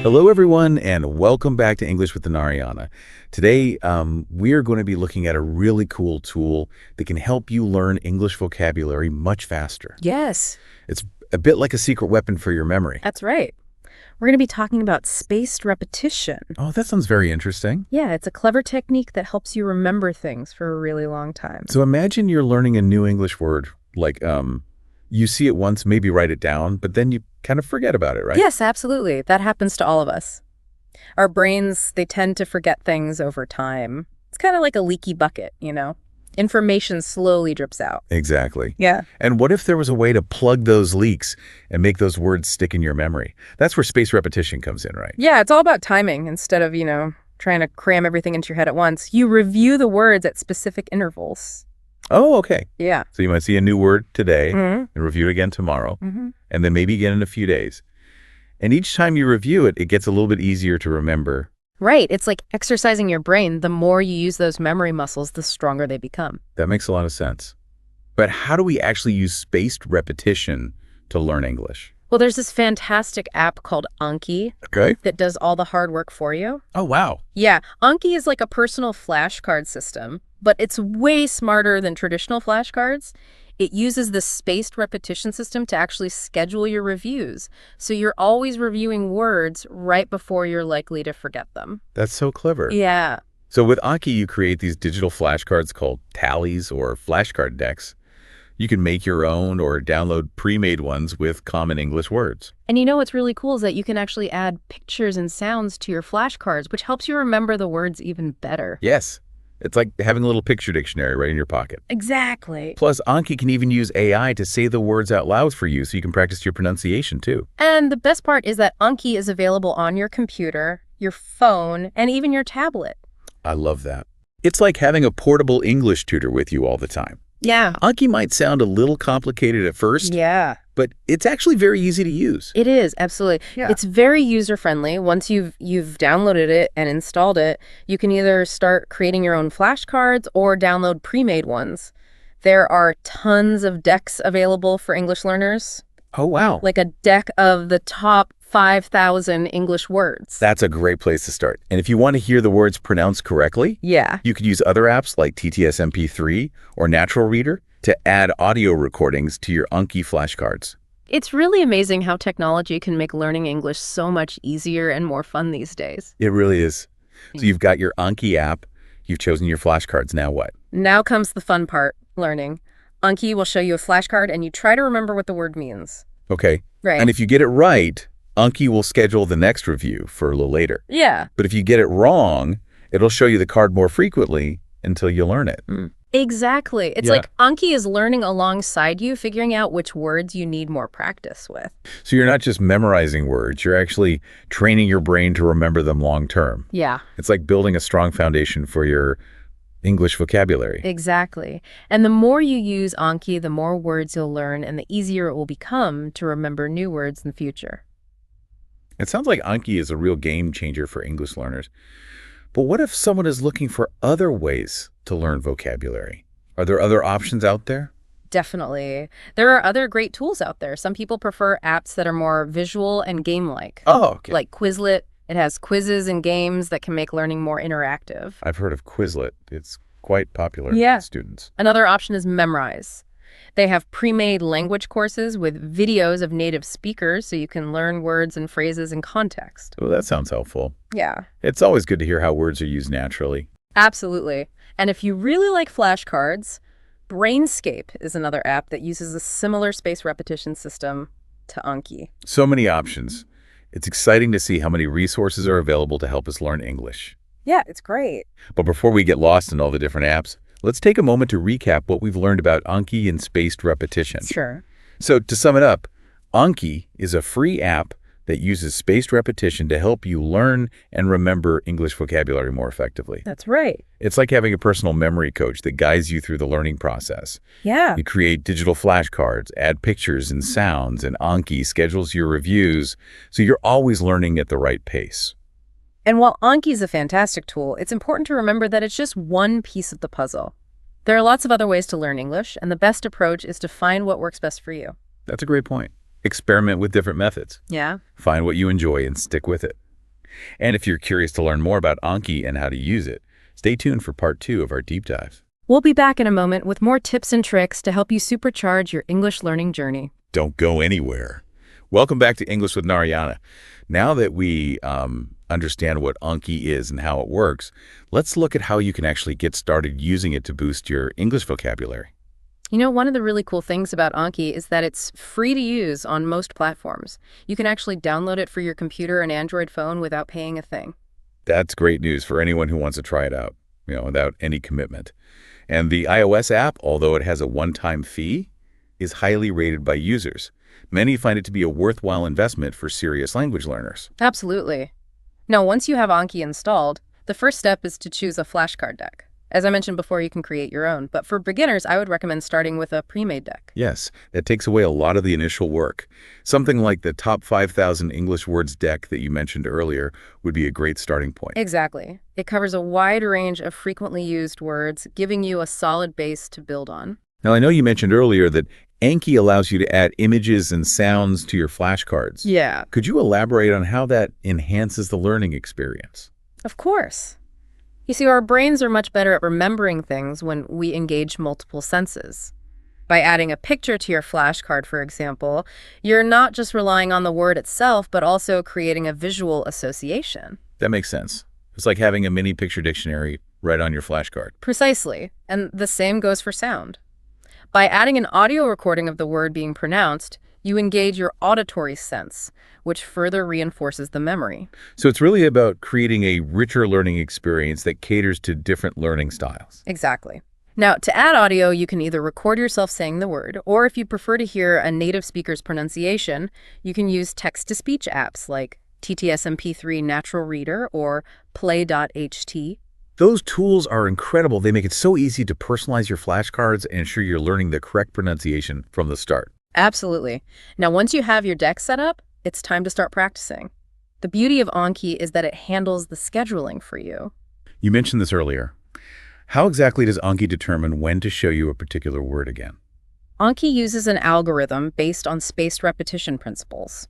Hello, everyone, and welcome back to English with Narayana. Today, we are going to be looking at a really cool tool that can help you learn English vocabulary much faster. Yes. It's a bit like a secret weapon for your memory. That's right. We're going to be talking about spaced repetition. Oh, that sounds very interesting. Yeah, it's a clever technique that helps you remember things for a really long time. So imagine you're learning a new English word, like you see it once, maybe write it down, but then you kind of forget about it, right? Yes, absolutely. That happens to all of us. Our brains, they tend to forget things over time. It's kind of like a leaky bucket, you know? Information slowly drips out. Exactly. Yeah. And what if there was a way to plug those leaks and make those words stick in your memory? That's where spaced repetition comes in, right? Yeah, it's all about timing. Instead of, trying to cram everything into your head at once, you review the words at specific intervals. Oh, okay. Yeah. So you might see a new word today Mm-hmm. and review it again tomorrow, Mm-hmm. and then maybe again in a few days. And each time you review it, it gets a little bit easier to remember. Right. It's like exercising your brain. The more you use those memory muscles, the stronger they become. That makes a lot of sense. But how do we actually use spaced repetition to learn English? Well, there's this fantastic app called Anki Okay. that does all the hard work for you. Oh, wow. Yeah, Anki is like a personal flashcard system, but it's way smarter than traditional flashcards. It uses the spaced repetition system to actually schedule your reviews. So you're always reviewing words right before you're likely to forget them. That's so clever. Yeah. So with Anki, you create these digital flashcards called tallies or flashcard decks. You can make your own or download pre-made ones with common English words. And you know what's really cool is that you can actually add pictures and sounds to your flashcards, which helps you remember the words even better. Yes. It's like having a little picture dictionary right in your pocket. Exactly. Plus, Anki can even use AI to say the words out loud for you so you can practice your pronunciation too. And the best part is that Anki is available on your computer, your phone, and even your tablet. I love that. It's like having a portable English tutor with you all the time. Yeah. Anki might sound a little complicated at first, Yeah. but it's actually very easy to use. It is, absolutely. Yeah. It's very user-friendly. Once you've downloaded it and installed it, you can either start creating your own flashcards or download pre-made ones. There are tons of decks available for English learners, Oh, wow. like a deck of the top 5,000 English words. That's a great place to start. And if you want to hear the words pronounced correctly, Yeah. you could use other apps like TTS MP3 or Natural Reader to add audio recordings to your Anki flashcards. It's really amazing how technology can make learning English so much easier and more fun these days. It really is. So you've got your Anki app, you've chosen your flashcards, now what? Now comes the fun part, learning. Anki will show you a flashcard and you try to remember what the word means. Okay. Right. And if you get it right, Anki will schedule the next review for a little later. Yeah. But if you get it wrong, it'll show you the card more frequently until you learn it. Exactly. It's Yeah. like Anki is learning alongside you, figuring out which words you need more practice with. So you're not just memorizing words, you're actually training your brain to remember them long term. Yeah, It's like building a strong foundation for your English vocabulary. exactly. And the more you use Anki, the more words you'll learn and the easier it will become to remember new words in the future. It sounds like Anki is a real game changer for English learners. But what if someone is looking for other ways to learn vocabulary? Are there other options out there? Definitely. There are other great tools out there. Some people prefer apps that are more visual and game-like. Oh, okay. Like Quizlet. It has quizzes and games that can make learning more interactive. I've heard of Quizlet. It's quite popular Yeah. with students. Another option is Memrise. They have pre-made language courses with videos of native speakers so you can learn words and phrases in context. Oh, that sounds helpful. Yeah, It's always good to hear how words are used naturally. absolutely. And if you really like flashcards, Brainscape is another app that uses a similar space repetition system to Anki. So many options. It's exciting to see how many resources are available to help us learn English. Yeah, it's great. But before we get lost in all the different apps, let's take a moment to recap what we've learned about Anki and spaced repetition. Sure. So to sum it up, Anki is a free app that uses spaced repetition to help you learn and remember English vocabulary more effectively. That's right. It's like having a personal memory coach that guides you through the learning process. Yeah. You create digital flashcards, add pictures and sounds, and Anki schedules your reviews, so you're always learning at the right pace. And while Anki is a fantastic tool, it's important to remember that it's just one piece of the puzzle. There are lots of other ways to learn English, and the best approach is to find what works best for you. That's a great point. Experiment with different methods. Yeah. Find what you enjoy and stick with it. And if you're curious to learn more about Anki and how to use it, stay tuned for part 2 of our deep dive. We'll be back in a moment with more tips and tricks to help you supercharge your English learning journey. Don't go anywhere. Welcome back to English with Narayana. Now that we understand what Anki is and how it works, let's look at how you can actually get started using it to boost your English vocabulary. You know, one of the really cool things about Anki is that it's free to use on most platforms. You can actually download it for your computer and Android phone without paying a thing. That's great news for anyone who wants to try it out, without any commitment. And the iOS app, although it has a one-time fee, is highly rated by users. Many find it to be a worthwhile investment for serious language learners. Absolutely. Now, once you have Anki installed, the first step is to choose a flashcard deck. As I mentioned before, you can create your own, but for beginners, I would recommend starting with a pre-made deck. Yes, that takes away a lot of the initial work. Something like the top 5,000 English words deck that you mentioned earlier would be a great starting point. Exactly. It covers a wide range of frequently used words, giving you a solid base to build on. Now, I know you mentioned earlier that Anki allows you to add images and sounds to your flashcards. Yeah. Could you elaborate on how that enhances the learning experience? Of course. You see, our brains are much better at remembering things when we engage multiple senses. By adding a picture to your flashcard, for example, you're not just relying on the word itself, but also creating a visual association. That makes sense. It's like having a mini picture dictionary right on your flashcard. Precisely. And the same goes for sound. By adding an audio recording of the word being pronounced, you engage your auditory sense, which further reinforces the memory. So it's really about creating a richer learning experience that caters to different learning styles. Exactly. Now, to add audio, you can either record yourself saying the word, or if you prefer to hear a native speaker's pronunciation, you can use text-to-speech apps like TTS-MP3 Natural Reader or Play.ht. Those tools are incredible. They make it so easy to personalize your flashcards and ensure you're learning the correct pronunciation from the start. Absolutely. Now, once you have your deck set up, it's time to start practicing. The beauty of Anki is that it handles the scheduling for you. You mentioned this earlier. How exactly does Anki determine when to show you a particular word again? Anki uses an algorithm based on spaced repetition principles.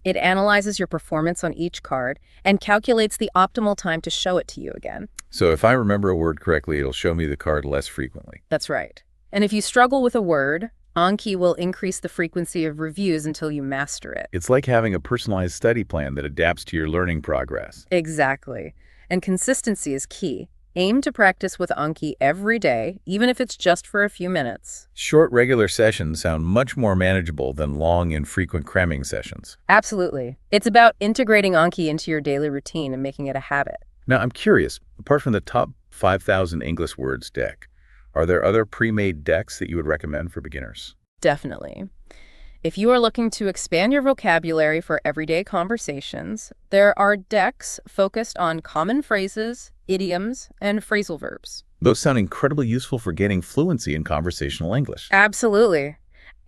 It analyzes your performance on each card and calculates the optimal time to show it to you again. So if I remember a word correctly, it'll show me the card less frequently. That's right. And if you struggle with a word, Anki will increase the frequency of reviews until you master it. It's like having a personalized study plan that adapts to your learning progress. Exactly. And consistency is key. Aim to practice with Anki every day, even if it's just for a few minutes. Short, regular sessions sound much more manageable than long, infrequent cramming sessions. Absolutely. It's about integrating Anki into your daily routine and making it a habit. Now, I'm curious, apart from the top 5,000 English words deck, are there other pre-made decks that you would recommend for beginners? Definitely. If you are looking to expand your vocabulary for everyday conversations, there are decks focused on common phrases, idioms, and phrasal verbs. Those sound incredibly useful for gaining fluency in conversational English. Absolutely.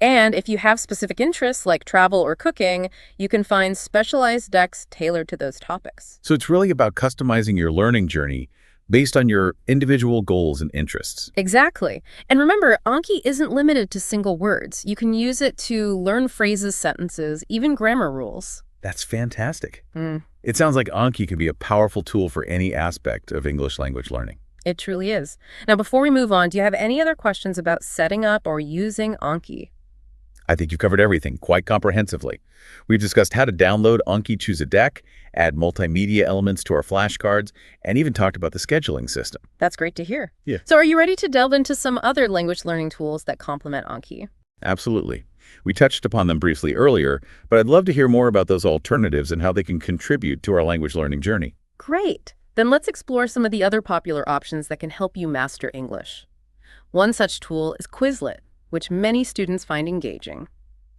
And if you have specific interests like travel or cooking, you can find specialized decks tailored to those topics. So it's really about customizing your learning journey based on your individual goals and interests. Exactly. And remember, Anki isn't limited to single words. You can use it to learn phrases, sentences, even grammar rules. That's fantastic. It sounds like Anki can be a powerful tool for any aspect of English language learning. It truly is. Now, before we move on, do you have any other questions about setting up or using Anki? I think you've covered everything quite comprehensively. We've discussed how to download Anki, choose a deck, add multimedia elements to our flashcards, and even talked about the scheduling system. That's great to hear. Yeah. So are you ready to delve into some other language learning tools that complement Anki? Absolutely. We touched upon them briefly earlier, but I'd love to hear more about those alternatives and how they can contribute to our language learning journey. Great. Then let's explore some of the other popular options that can help you master English. One such tool is Quizlet, which many students find engaging.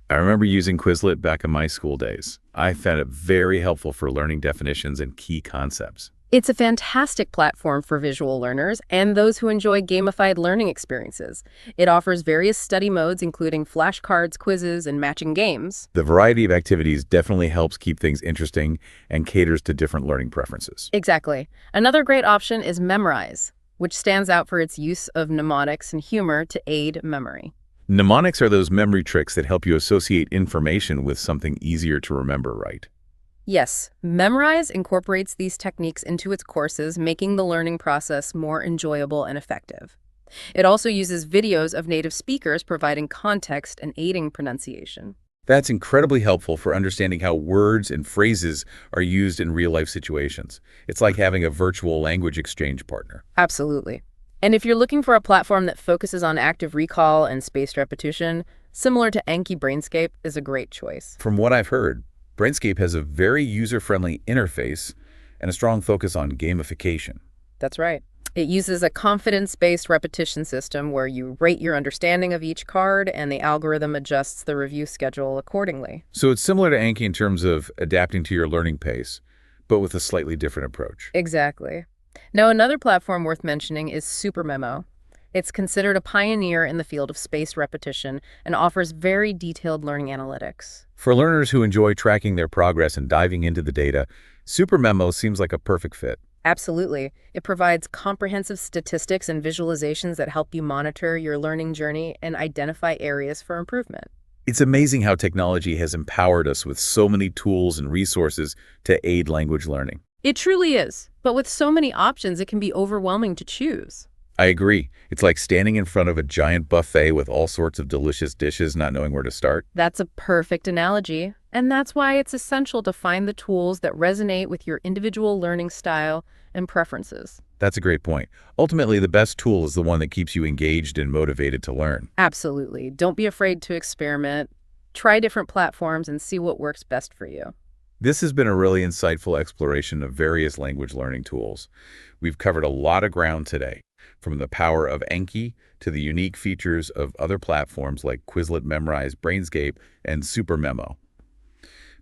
I remember using Quizlet back in my school days. I found it very helpful for learning definitions and key concepts. It's a fantastic platform for visual learners and those who enjoy gamified learning experiences. It offers various study modes, including flashcards, quizzes, and matching games. The variety of activities definitely helps keep things interesting and caters to different learning preferences. Exactly. Another great option is Memrise, which stands out for its use of mnemonics and humor to aid memory. Mnemonics are those memory tricks that help you associate information with something easier to remember, right? Yes, Memrise incorporates these techniques into its courses, making the learning process more enjoyable and effective. It also uses videos of native speakers providing context and aiding pronunciation. That's incredibly helpful for understanding how words and phrases are used in real-life situations. It's like having a virtual language exchange partner. Absolutely. And if you're looking for a platform that focuses on active recall and spaced repetition, similar to Anki, Brainscape is a great choice. From what I've heard, Brainscape has a very user-friendly interface and a strong focus on gamification. That's right. It uses a confidence-based repetition system where you rate your understanding of each card and the algorithm adjusts the review schedule accordingly. So it's similar to Anki in terms of adapting to your learning pace, but with a slightly different approach. Exactly. Now, another platform worth mentioning is SuperMemo. It's considered a pioneer in the field of spaced repetition and offers very detailed learning analytics. For learners who enjoy tracking their progress and diving into the data, SuperMemo seems like a perfect fit. Absolutely. It provides comprehensive statistics and visualizations that help you monitor your learning journey and identify areas for improvement. It's amazing how technology has empowered us with so many tools and resources to aid language learning. It truly is. But with so many options, it can be overwhelming to choose. I agree. It's like standing in front of a giant buffet with all sorts of delicious dishes, not knowing where to start. That's a perfect analogy. And that's why it's essential to find the tools that resonate with your individual learning style and preferences. That's a great point. Ultimately, the best tool is the one that keeps you engaged and motivated to learn. Absolutely. Don't be afraid to experiment. Try different platforms and see what works best for you. This has been a really insightful exploration of various language learning tools. We've covered a lot of ground today, from the power of Anki to the unique features of other platforms like Quizlet, Memrise, Brainscape, and SuperMemo.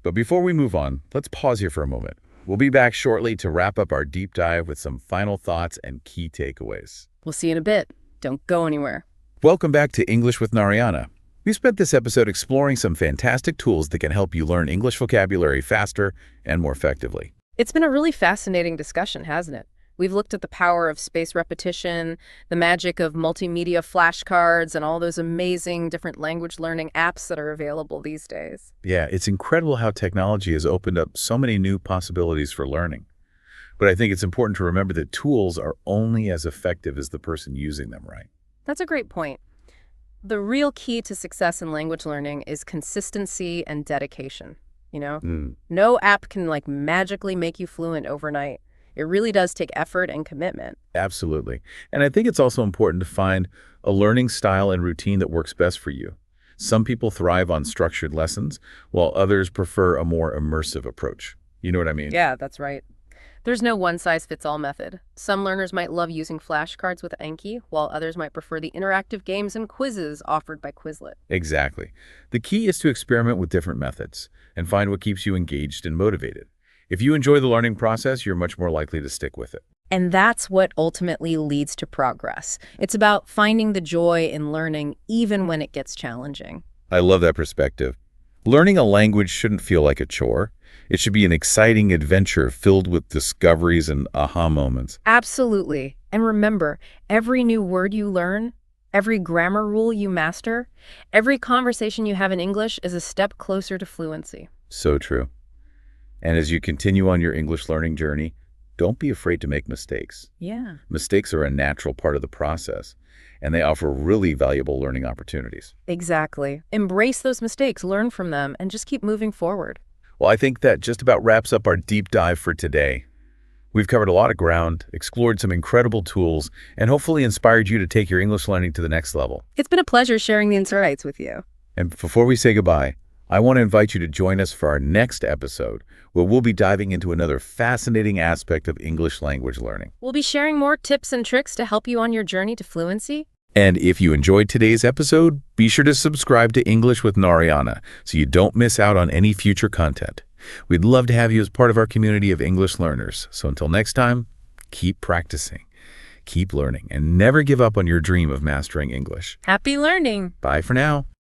But before we move on, let's pause here for a moment. We'll be back shortly to wrap up our deep dive with some final thoughts and key takeaways. We'll see you in a bit. Don't go anywhere. Welcome back to English with Narayana. We spent this episode exploring some fantastic tools that can help you learn English vocabulary faster and more effectively. It's been a really fascinating discussion, hasn't it? We've looked at the power of spaced repetition, the magic of multimedia flashcards, and all those amazing different language learning apps that are available these days. Yeah, it's incredible how technology has opened up so many new possibilities for learning. But I think it's important to remember that tools are only as effective as the person using them, right? That's a great point. The real key to success in language learning is consistency and dedication. No app can magically make you fluent overnight. It really does take effort and commitment. Absolutely. And I think it's also important to find a learning style and routine that works best for you. Some people thrive on structured lessons, while others prefer a more immersive approach. You know what I mean? Yeah, that's right. There's no one-size-fits-all method. Some learners might love using flashcards with Anki, while others might prefer the interactive games and quizzes offered by Quizlet. Exactly. The key is to experiment with different methods and find what keeps you engaged and motivated. If you enjoy the learning process, you're much more likely to stick with it. And that's what ultimately leads to progress. It's about finding the joy in learning even when it gets challenging. I love that perspective. Learning a language shouldn't feel like a chore. It should be an exciting adventure filled with discoveries and aha moments. Absolutely. And remember, every new word you learn, every grammar rule you master, every conversation you have in English is a step closer to fluency. So true. And as you continue on your English learning journey, don't be afraid to make mistakes. Yeah. Mistakes are a natural part of the process, and they offer really valuable learning opportunities. Exactly. Embrace those mistakes, learn from them, and just keep moving forward. Well, I think that just about wraps up our deep dive for today. We've covered a lot of ground, explored some incredible tools, and hopefully inspired you to take your English learning to the next level. It's been a pleasure sharing the insights with you. And before we say goodbye, I want to invite you to join us for our next episode, where we'll be diving into another fascinating aspect of English language learning. We'll be sharing more tips and tricks to help you on your journey to fluency. And if you enjoyed today's episode, be sure to subscribe to English with Narayana so you don't miss out on any future content. We'd love to have you as part of our community of English learners. So until next time, keep practicing, keep learning, and never give up on your dream of mastering English. Happy learning! Bye for now.